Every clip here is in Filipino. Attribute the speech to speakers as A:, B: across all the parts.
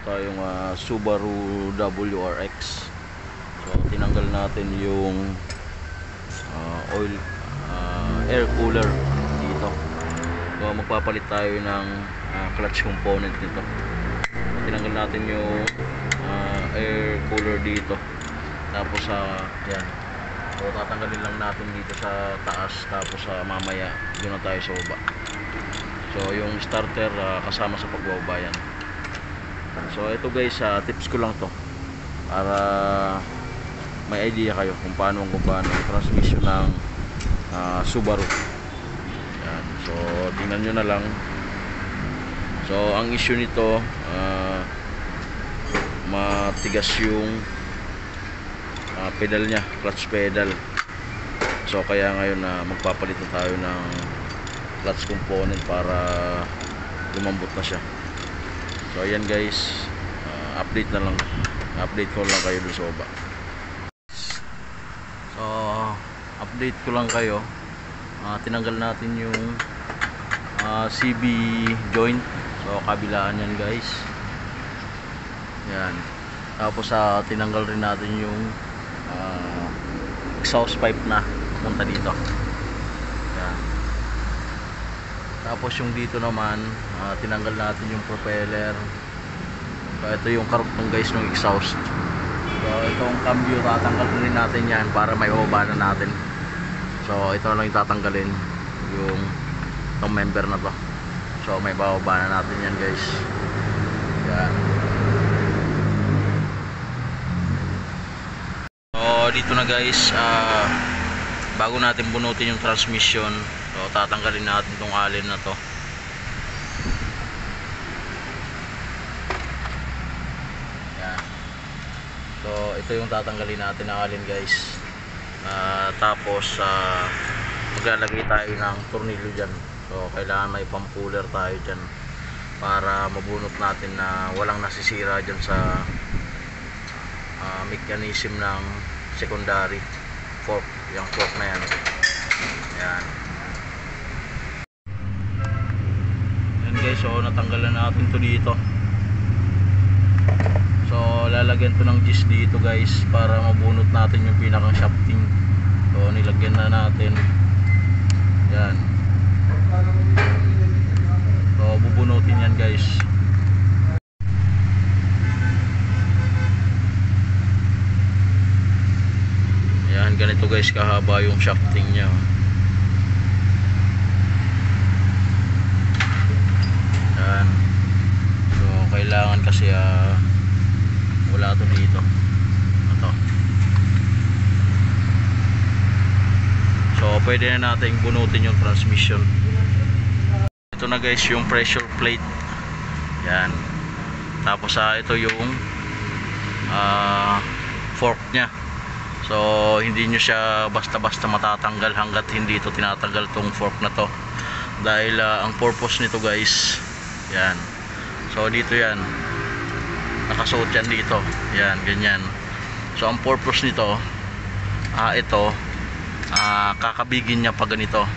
A: tayong Subaru WRX. So tinanggal natin yung oil air cooler dito. So magpapalit tayo ng clutch component nito. So, tinanggal natin yung air cooler dito. Tapos yan. So tatanggalin lang natin dito sa taas, tapos mamaya doon na tayo sa baba. So yung starter kasama sa pagbababa yan. So ito guys, tips ko lang to para may idea kayo kung paano ang gumana ang transmission ng Subaru. Yan. So tingnan nyo na lang. So ang issue nito, matigas yung pedal nya, clutch pedal. So kaya ngayon magpapalit na tayo ng clutch component para lumambot na siya. So ayan guys, update ko lang kayo dun sa baba. So update ko lang kayo, tinanggal natin yung CB joint. So kabilaan yan guys. Yan. Tapos tinanggal rin natin yung exhaust pipe na punta dito. Yan. Tapos yung dito naman, tinanggal natin yung propeller. So ito yung karugtong guys ng exhaust. So itong cambio, tatanggal rin natin yan para may baba na natin. So ito lang yung tatanggalin, yung itong member na to. So may bababa na natin yan guys. Yan. So dito na guys, bago natin bunutin yung transmission, so tatanggalin natin itong alin na to. Yan. So ito yung tatanggalin natin na alin guys. Tapos maglalagay tayo ng tornilyo dyan. So kailangan may pump puller tayo dyan para mabunot natin na walang nasisira dyan sa mechanism ng secondary fork, yung fork na yan. Yan. Yan guys, so natanggalan natin to dito. So lalagyan to ng gis dito guys para mabunot natin yung pinakang shafting. So nilagyan na natin. Yan. So bubunutin yan guys. Yan, ganito guys kahaba yung shafting nya. Yan. So kailangan kasi wala to dito. Ito. So pwede na natin bunutin yung transmission. Ito na guys yung pressure plate. Yan. Tapos ito yung fork nya. So hindi nyo siya basta-basta matatanggal hanggat hindi ito tinatanggal tong fork na to. Dahil ang purpose nito guys, yan. So dito yan, nakasuot yan dito. Yan, ganyan. So ang purpose nito, ito, kakabigin niya pag ganito.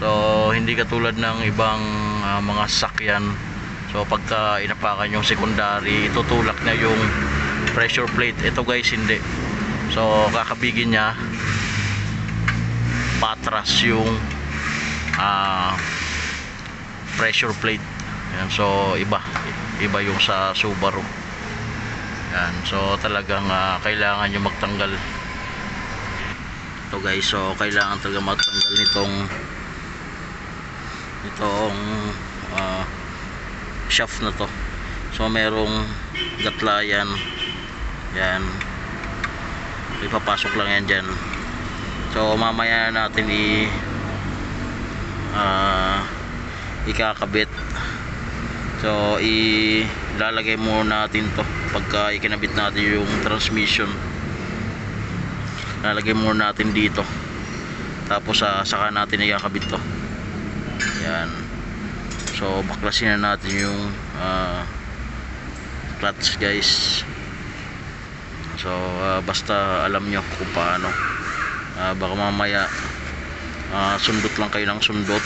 A: So hindi katulad ng ibang mga sasakyan. So pagka inapakan yung secondary, itutulak na yung pressure plate. Ito guys hindi. So kakabigin niya patras yung pressure plate. Yan. So iba yung sa Subaru. Yan. So talagang kailangan nyo magtanggal ito guys. So kailangan talaga magtanggal nitong shaft na to. So merong gatlayan. Yan, ipapasok lang yan dyan. So mamaya natin ikakabit. So ilalagay muna natin to pagka ikinabit natin yung transmission. Lalagay muna natin dito, tapos saka natin ikakabit to. Yan. So baklasin na natin yung clutch guys. So basta alam nyo kung paano. Baka mamaya sundot lang kayo ng sundot.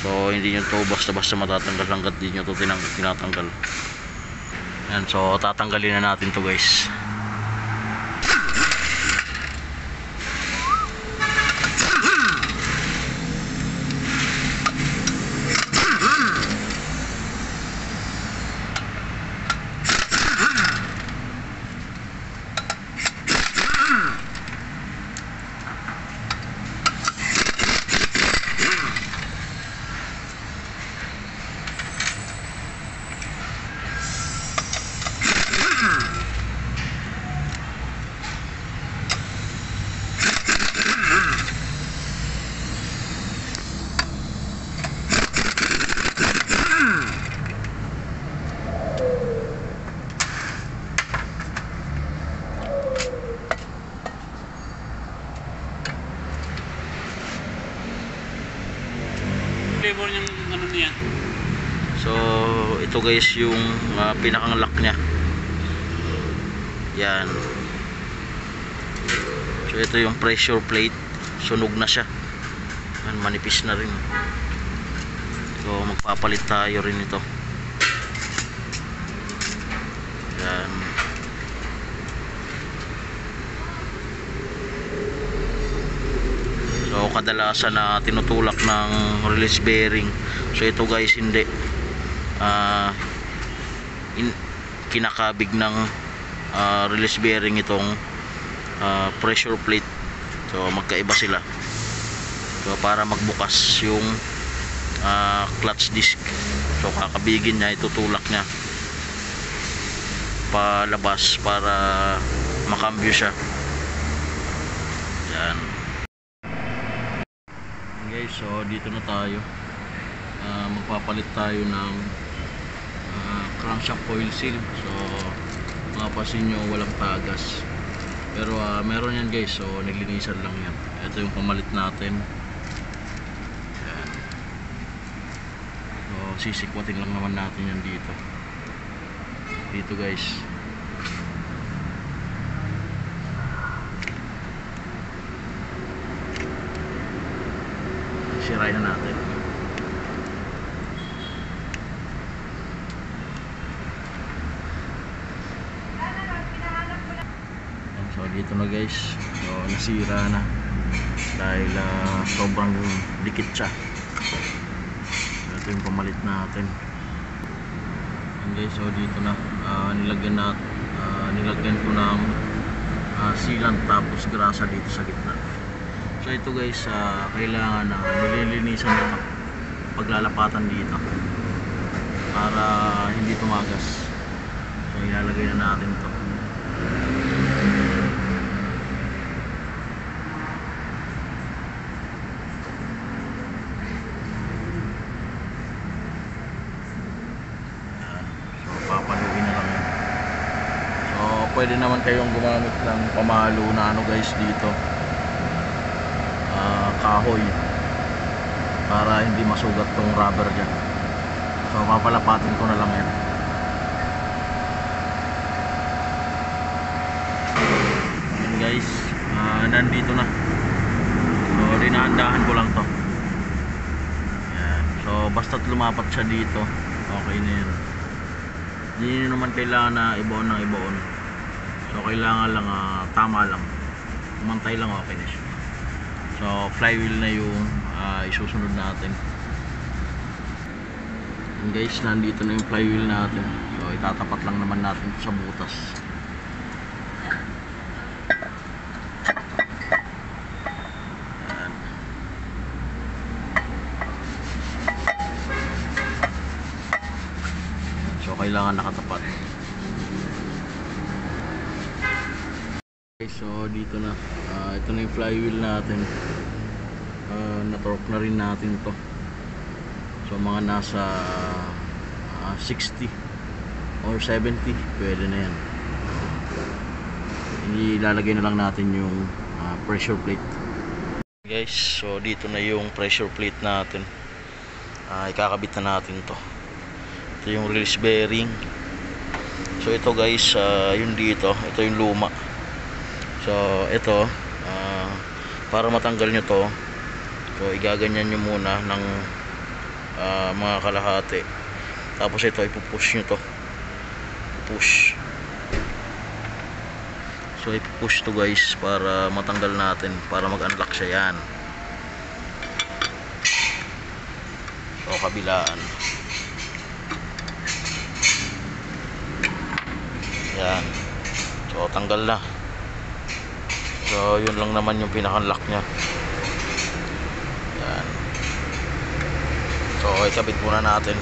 A: So hindi nyo to basta-basta matatanggal hanggat di nyo to tinatanggal. Yan, so tatanggalin na natin to guys.
B: Flavor yung ano niya.
A: So ito guys yung pinakang lock nya. Yan. So ito yung pressure plate. Sunog na siya. Yan, manipis na rin. So magpapalit tayo rin ito. Yan. So kadalasan na tinutulak ng release bearing. So ito guys hindi kinakabig ng release bearing itong pressure plate. So magkaiba sila. So para magbukas yung clutch disc. So kakabigin niya, itutulak niya palabas para makambyo siya. Yan. Guys, so dito na tayo. Magpapalit tayo ng crankshaft coil seal. So mapapansin nyo walang tagas, pero meron yan guys. So nilinisan lang yan. Ito yung pamalit natin. Yan. So sisikwatin lang naman natin yan dito guys. Sirain na natin. So dito na guys. So nasira na dahil sobrang dikit siya. Ito yung pamalit natin. And guys, so dito na nilagyan ko ng sealant tapos grasa dito sa gitna. So ito guys, kailangan na nililinisan ito paglalapatan dito para hindi tumagas. So ilalagay na natin ito. So papaluin na lang yan. So pwede naman kayong gumamit ng pamalo na ano guys dito, kahoy, para hindi masugat tong rubber dyan. So papalapatin ko na lang yan. Yan guys, nandito na. So dinahan-dahan ko lang to. Yan. So basta't lumapat siya dito, okay na yan. Hindi naman kailangan na ibaon ng ibaon. So kailangan lang tama lang, umantay lang, okay na siya. So flywheel na yung isusunod natin. And guys, nandito na yung flywheel natin. So itatapat lang naman natin sa butas. Ayan. So kailangan nakatapat. Okay, so dito na. Ito na yung flywheel natin. Na-torque na rin natin to. So mga nasa 60 or 70 pwede na yan. Ilalagay na lang natin yung pressure plate. Guys, so dito na yung pressure plate natin. Ikakabit na natin to. Ito yung release bearing. So ito guys, yung dito, ito yung luma. So ito, para matanggal nyo to, so igaganyan nyo muna ng mga kalahati. Tapos ito ipupush nyo to i-push. So i-push to guys para matanggal natin, para mag-unlock siya. Yan. So kabilaan. Yan. So tanggal na. So yun lang naman yung pinaka-lock nya. Yan. So ikabit muna natin.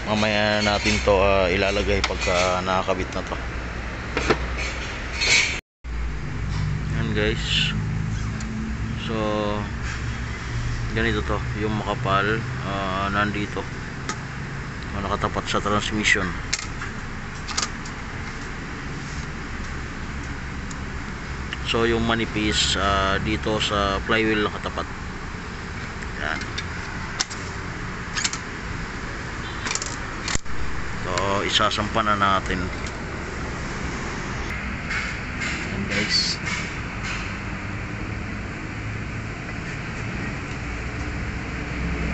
A: Mamaya natin to ilalagay pagka nakakabit na to. Yan guys. So ganito to, yung makapal nandito. Nakatapat sa transmission. So yung manipis dito sa flywheel nakatapat. Yan. So isasampa na natin. Yan guys.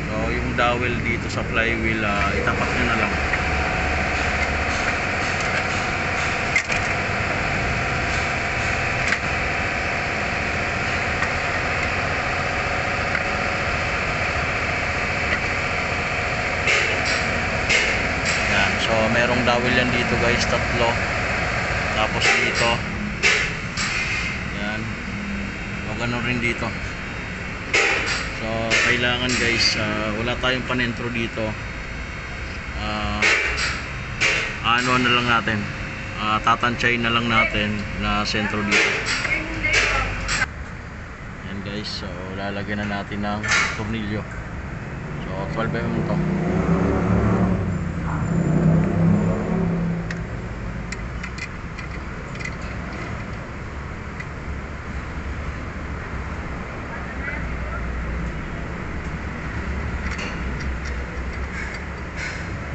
A: So yung dowel dito sa flywheel itapat nyo na lang. So merong dowel yan dito guys, tatlo. Tapos dito. Yan. O gano'n rin dito. So kailangan guys, wala tayong panentro dito. Ano na lang natin, tatansyahin na lang natin na sentro dito. Yan guys, so lalagyan na natin ng tornilyo. So 12mm to.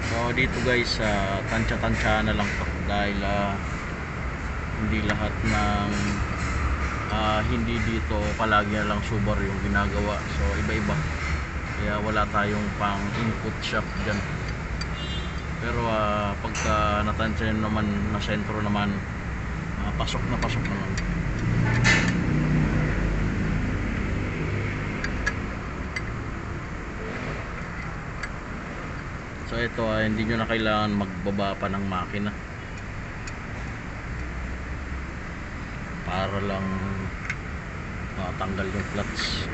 A: So dito guys, tansya-tansya na lang to dahil hindi lahat ng hindi dito palagi na lang subar yung ginagawa. So iba-iba. Kaya wala tayong pang input shock dyan. Pero pagka natansya naman na sentro naman, pasok na pasok naman. So ito hindi nyo na kailangan magbaba pa ng makina para lang tanggal yung clutch.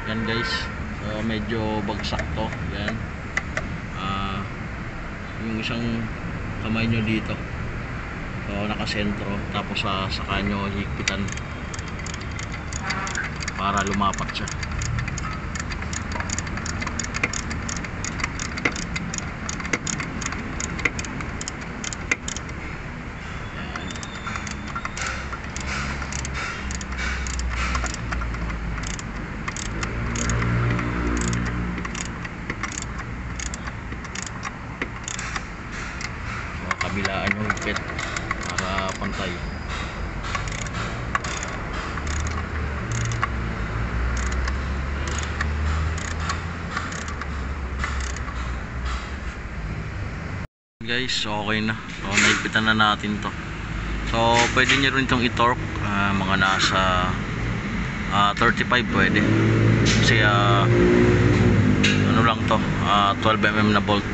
A: Yan guys, so medyo bagsak to. Yan, yung isang kamay nyo dito, so nakasentro, tapos saka nyo higpitan para lumapat siya. Kabilaan yung higpit para pantay. Guys, okay na. So naigpitan na natin to. So pwede nyo rin itong i-torque, mga nasa 35 pwede. Kasi ano lang to, 12mm na bolt.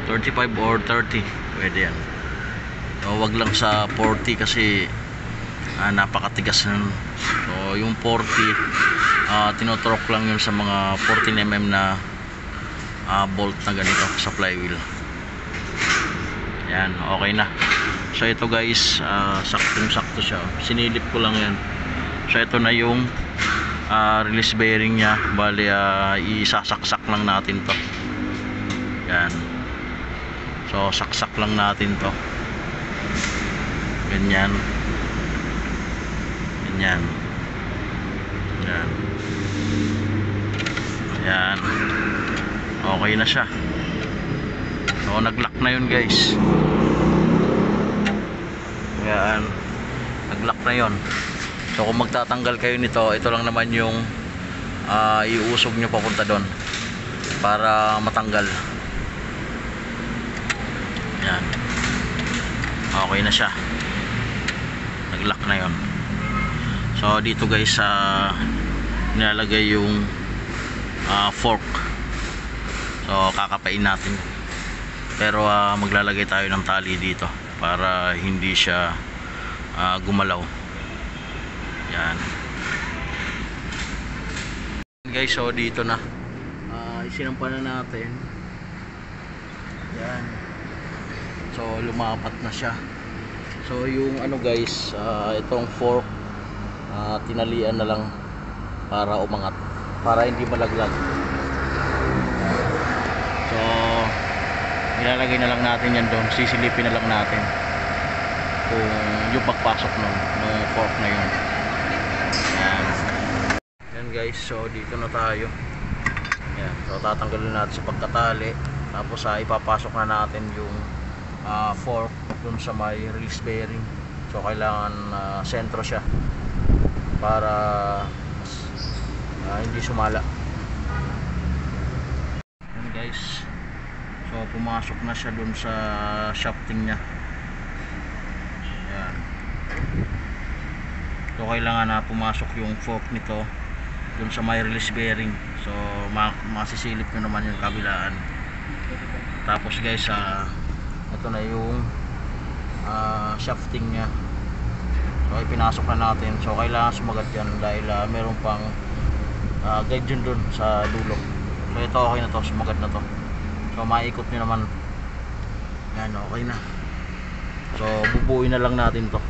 A: 35 or 30 pwede yan. So wag lang sa 40 kasi napakatigas nun. So yung 40 tinotorque lang yun sa mga 14mm na bolt na ganito sa flywheel. Yan, okay na. So ito guys, saktong sakto siya. Sinilip ko lang yan. So ito na yung release bearing nya. Bali isasaksak lang natin to. Yan. So saksak lang natin to. Ganyan. Ganyan. Yan. Yan. Okay na siya. So nag-lock na yun guys. Yan. Nag-lock na yun. So kung magtatanggal kayo nito, ito lang naman yung iusog nyo papunta doon para matanggal. Yan, okay na siya, nag-lock na yon. So dito guys, nilalagay yung fork. So kakapain natin, pero maglalagay tayo ng tali dito para hindi siya gumalaw. Yan guys, so dito na isinampa na natin. Yan, so lumapat na siya. So yung ano guys, itong fork tinalian na lang para umangat, para hindi malaglag. So ilalagay na lang natin yan doon, sisilipin na lang natin kung yung pagpasok ng fork na yun. Yan guys, so dito na tayo. Yan, so tatanggalin natin sa pagkatali, tapos ipapasok na natin yung fork dun sa may release bearing. So kailangan sentro siya para hindi sumala. Yan guys, so pumasok na siya dun sa shafting nya. Yan, so kailangan na pumasok yung fork nito dun sa may release bearing. So masisilip nyo naman yung kabilaan. Tapos guys, ito na yung shafting nya. So ipinasok na natin. So kailangan sumagat yan dahil meron pang guide yun dun sa dulo. So ito okay na to, sumagat na to. So maikot nyo naman. Yan, okay na. So bubuuin na lang natin to.